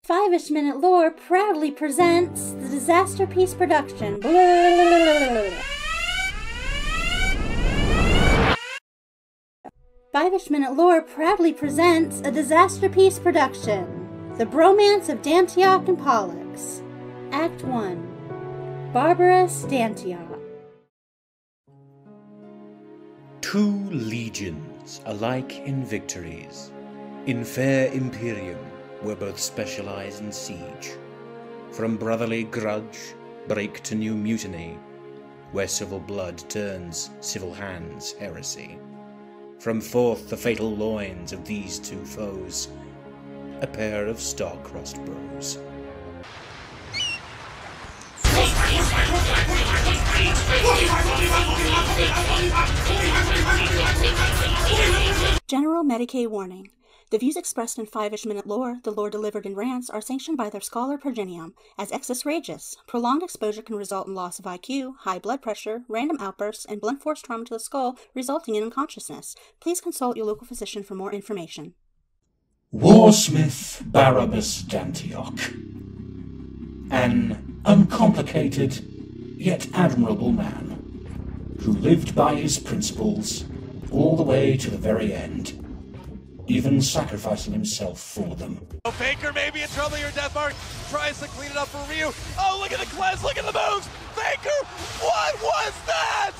5-ish Minute Lore proudly presents the Disaster Piece production. 5-ish Minute Lore proudly presents a Disaster Piece production. The Bromance of Dantioch and Pollux. Act 1. Barabas, Dantioch. Two legions alike in victories, in fair Imperium, were both specialized in siege. From brotherly grudge, break to new mutiny, where civil blood turns civil hands heresy. From forth the fatal loins of these two foes, a pair of star-crossed bros. General Medicaid warning. The views expressed in 5-ish Minute Lore, the lore delivered in rants, are sanctioned by their scholar Progenium as excess rageous. Prolonged exposure can result in loss of IQ, high blood pressure, random outbursts, and blunt force trauma to the skull, resulting in unconsciousness. Please consult your local physician for more information. Warsmith Barabas Dantioch, an uncomplicated yet admirable man, who lived by his principles all the way to the very end, even sacrificing himself for them. Oh, Baker may be in trouble here. Death Mark tries to clean it up for Ryu. Oh, look at the cleanse, look at the moves! Baker, what was that?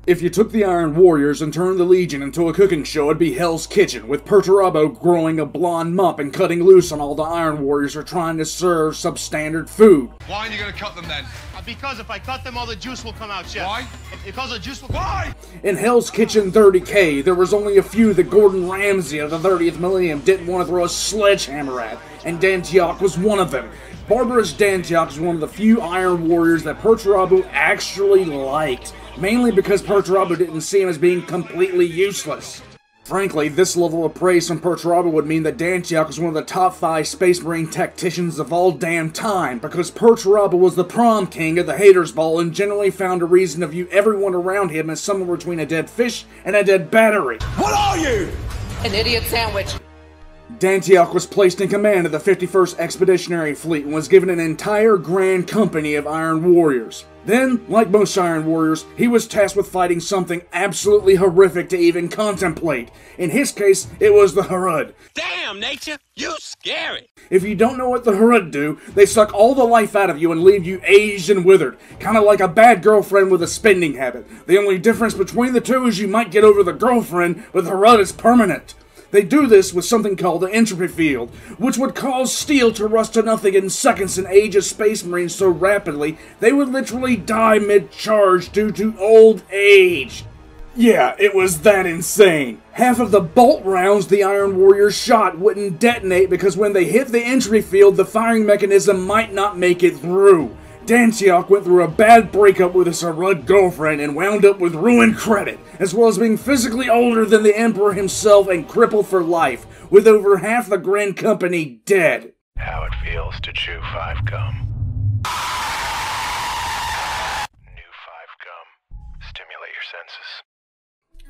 If you took the Iron Warriors and turned the Legion into a cooking show, it'd be Hell's Kitchen, with Perturabo growing a blonde mop and cutting loose on all the Iron Warriors who are trying to serve substandard food. Why aren't you going to cut them then? Because if I cut them, all the juice will come out, Chef. Why? Because the juice will... Why? In Hell's Kitchen 30K, there was only a few that Gordon Ramsay of the 30th Millennium didn't want to throw a sledgehammer at, and Dantioch was one of them. Barabas Dantioch is one of the few Iron Warriors that Perturabo actually liked, mainly because Perturabo didn't see him as being completely useless. Frankly, this level of praise from Perturabo would mean that Dantioch is one of the top 5 Space Marine tacticians of all damn time, because Perturabo was the prom king of the Haters Ball and generally found a reason to view everyone around him as somewhere between a dead fish and a dead battery. What are you? An idiot sandwich. Dantioch was placed in command of the 51st Expeditionary Fleet and was given an entire grand company of Iron Warriors. Then, like most Iron Warriors, he was tasked with fighting something absolutely horrific to even contemplate. In his case, it was the Harud. Damn, nature, you scary. If you don't know what the Harud do, they suck all the life out of you and leave you aged and withered, kinda like a bad girlfriend with a spending habit. The only difference between the two is you might get over the girlfriend, but the Harud is permanent. They do this with something called the entropy field, which would cause steel to rust to nothing in seconds and age a Space Marine so rapidly they would literally die mid-charge due to old age. Yeah, it was that insane. Half of the bolt rounds the Iron Warriors shot wouldn't detonate because when they hit the entry field, the firing mechanism might not make it through. Dantioch went through a bad breakup with his Harud girlfriend and wound up with ruined credit, as well as being physically older than the Emperor himself and crippled for life, with over half the Grand Company dead. How it feels to chew 5 gum. New 5 gum. Stimulate your senses.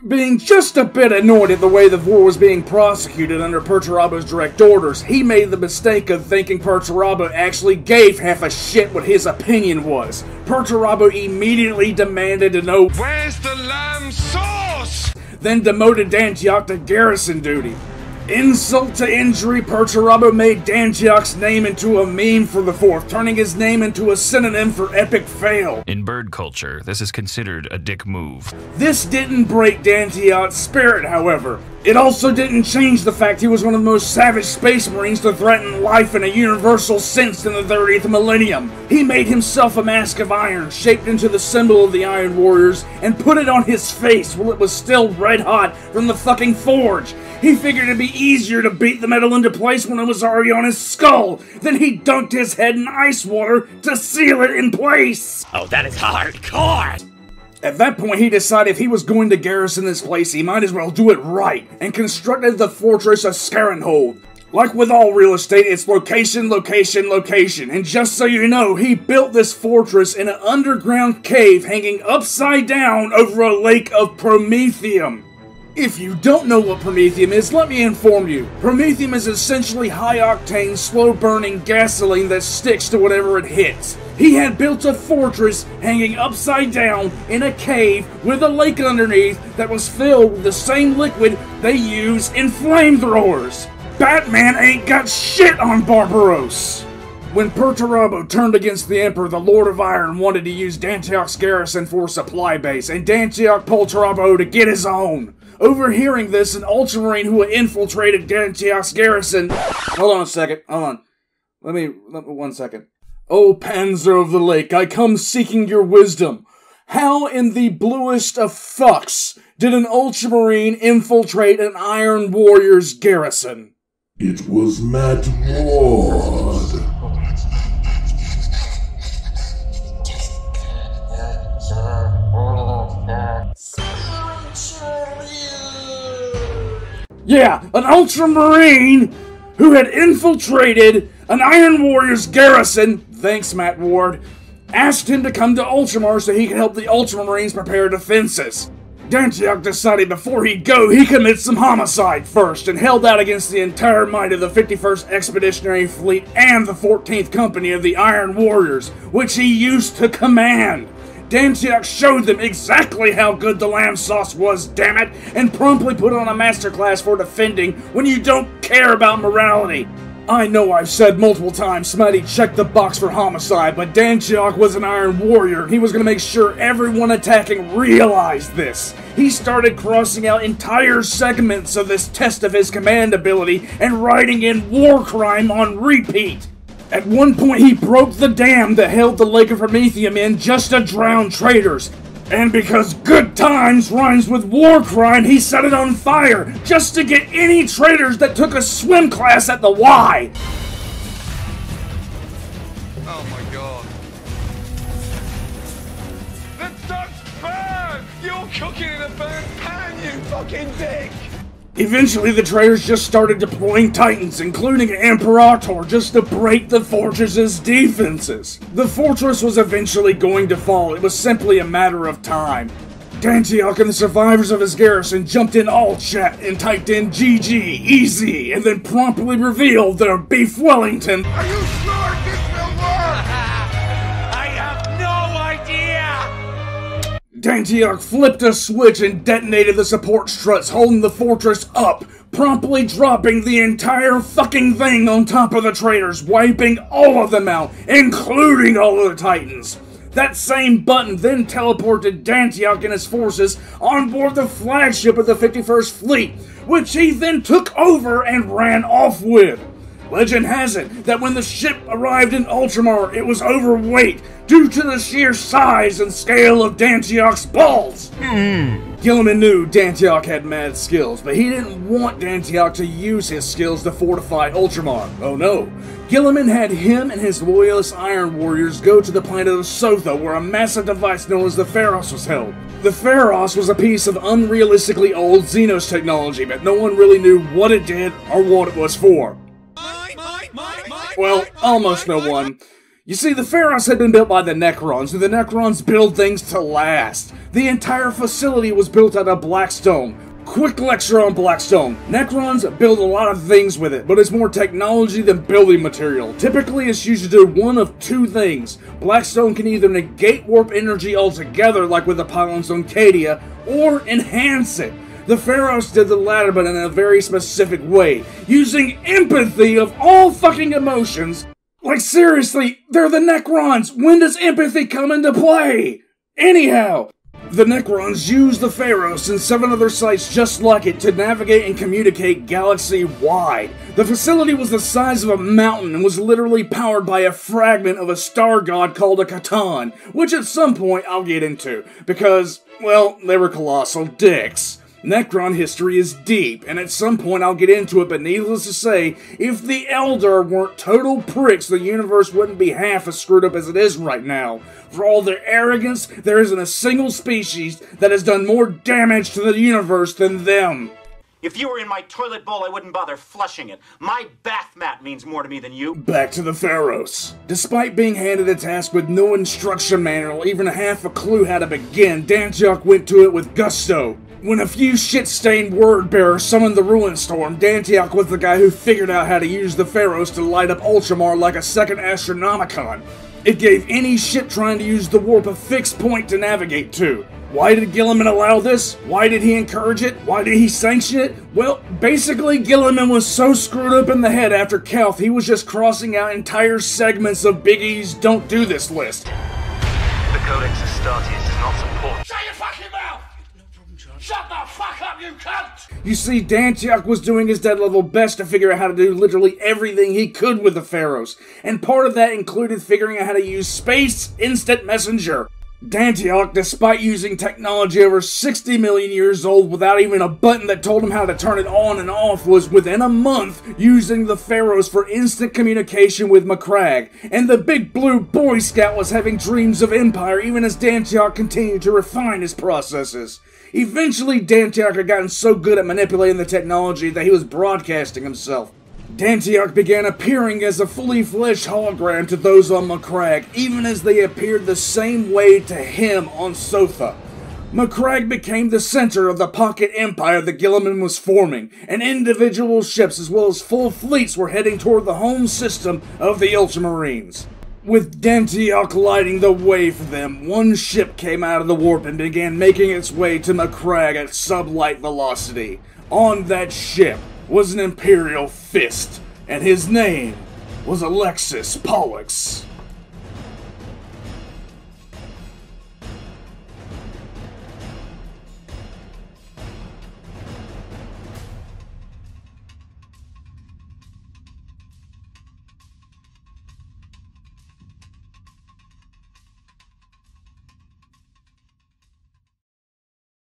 Being just a bit annoyed at the way the war was being prosecuted under Perturabo's direct orders, he made the mistake of thinking Perturabo actually gave half a shit what his opinion was. Perturabo immediately demanded to know, Where's the lamb sauce? Then demoted Dantioch to garrison duty. Insult to injury, Perturabo made Dantioch's name into a meme for the 4th, turning his name into a synonym for epic fail. In bird culture, this is considered a dick move. This didn't break Dantioch's spirit, however. It also didn't change the fact he was one of the most savage Space Marines to threaten life in a universal sense in the 30th Millennium. He made himself a mask of iron, shaped into the symbol of the Iron Warriors, and put it on his face while it was still red hot from the fucking forge. He figured it'd be easier to beat the metal into place when it was already on his skull. Then he dunked his head in ice water to seal it in place. Oh, that is hardcore. At that point, he decided if he was going to garrison this place, he might as well do it right, and constructed the fortress of Scarenhold. Like with all real estate, it's location, location, location, and just so you know, he built this fortress in an underground cave hanging upside down over a lake of Promethium. If you don't know what promethium is, let me inform you. Promethium is essentially high-octane, slow-burning gasoline that sticks to whatever it hits. He had built a fortress hanging upside down in a cave with a lake underneath that was filled with the same liquid they use in flamethrowers. Batman ain't got shit on Barbaros. When Perturabo turned against the Emperor, the Lord of Iron wanted to use Dantioch's garrison for a supply base, and Dantioch told Turabo to get his own. Overhearing this, an Ultramarine who had infiltrated Dantioch's garrison... Hold on a second, hold on. Let me 1 second. O Panzer of the Lake, I come seeking your wisdom. How in the bluest of fucks did an Ultramarine infiltrate an Iron Warrior's garrison? It was Matt Ward. Yeah, an Ultramarine who had infiltrated an Iron Warrior's garrison, thanks Matt Ward, asked him to come to Ultramar so he could help the Ultramarines prepare defenses. Dantioch decided before he'd go, he commit some homicide first and held out against the entire might of the 51st Expeditionary Fleet and the 14th Company of the Iron Warriors, which he used to command. Dantioch showed them exactly how good the lamb sauce was, damn it, and promptly put on a masterclass for defending when you don't care about morality. I know I've said multiple times Smitty checked the box for homicide, but Dantioch was an Iron Warrior. He was going to make sure everyone attacking realized this. He started crossing out entire segments of this test of his command ability and writing in war crime on repeat. At one point, he broke the dam that held the Lake of Promethium in just to drown traitors. And because good times rhymes with war crime, he set it on fire just to get any traitors that took a swim class at the Y. Oh my god. The duck's burned! You're cooking in a burnt pan, you fucking dick! Eventually, the traitors just started deploying Titans, including Imperator, just to break the fortress's defenses. The fortress was eventually going to fall. It was simply a matter of time. Dantioch and the survivors of his garrison jumped in all chat and typed in GG, easy, and then promptly revealed their Beef Wellington. Are you sure this will work? I have no idea! Dantioch flipped a switch and detonated the support struts holding the fortress up, promptly dropping the entire fucking thing on top of the traitors, wiping all of them out, including all of the Titans. That same button then teleported Dantioch and his forces on board the flagship of the 51st Fleet, which he then took over and ran off with. Legend has it that when the ship arrived in Ultramar, it was overweight due to the sheer size and scale of Dantioch's balls. Gilliman knew Dantioch had mad skills, but he didn't want Dantioch to use his skills to fortify Ultramar. Oh no. Gilliman had him and his loyalist Iron Warriors go to the planet of Sotha, where a massive device known as the Pharos was held. The Pharos was a piece of unrealistically old Xenos technology, but no one really knew what it did or what it was for. Well, almost no one. You see, the Pharos had been built by the Necrons, and the Necrons build things to last. The entire facility was built out of Blackstone. Quick lecture on Blackstone. Necrons build a lot of things with it, but it's more technology than building material. Typically, it's used to do one of two things. Blackstone can either negate warp energy altogether, like with the pylons on Cadia, or enhance it. The Pharos did the latter, but in a very specific way, using empathy of all fucking emotions. Like seriously, they're the Necrons! When does empathy come into play? Anyhow, the Necrons used the Pharos and 7 other sites just like it to navigate and communicate galaxy-wide. The facility was the size of a mountain and was literally powered by a fragment of a star god called a Catan, which at some point I'll get into, because, well, they were colossal dicks. Necron history is deep, and at some point I'll get into it, but needless to say, if the Eldar weren't total pricks, the universe wouldn't be half as screwed up as it is right now. For all their arrogance, there isn't a single species that has done more damage to the universe than them. If you were in my toilet bowl, I wouldn't bother flushing it. My bath mat means more to me than you. Back to the Pharaohs. Despite being handed a task with no instruction manual, even half a clue how to begin, Dantioch went to it with gusto. When a few shit-stained word-bearers summoned the Ruin Storm, Dantioch was the guy who figured out how to use the Pharaohs to light up Ultramar like a second Astronomicon. It gave any shit trying to use the warp a fixed point to navigate to. Why did Gilliman allow this? Why did he encourage it? Why did he sanction it? Well, basically Gilliman was so screwed up in the head after Calth, he was just crossing out entire segments of Big E's Don't Do This list. The Codex Astartes does not support. Shut your fucking mouth! Shut the fuck up, you cunt! You see, Dantioch was doing his dead level best to figure out how to do literally everything he could with the Pharaohs, and part of that included figuring out how to use Space Instant Messenger. Dantioch, despite using technology over 60 million years old without even a button that told him how to turn it on and off, was within a month using the Pharaohs for instant communication with Macragge, and the big blue Boy Scout was having dreams of empire even as Dantioch continued to refine his processes. Eventually, Dantioch had gotten so good at manipulating the technology that he was broadcasting himself. Dantioch began appearing as a fully fledged hologram to those on Macragge, even as they appeared the same way to him on Sotha. Macragge became the center of the pocket empire that Gilliman was forming, and individual ships as well as full fleets were heading toward the home system of the Ultramarines. With Dantioch lighting the way for them, one ship came out of the warp and began making its way to Macragge at sublight velocity. On that ship was an Imperial Fist, and his name was Alexis Pollux.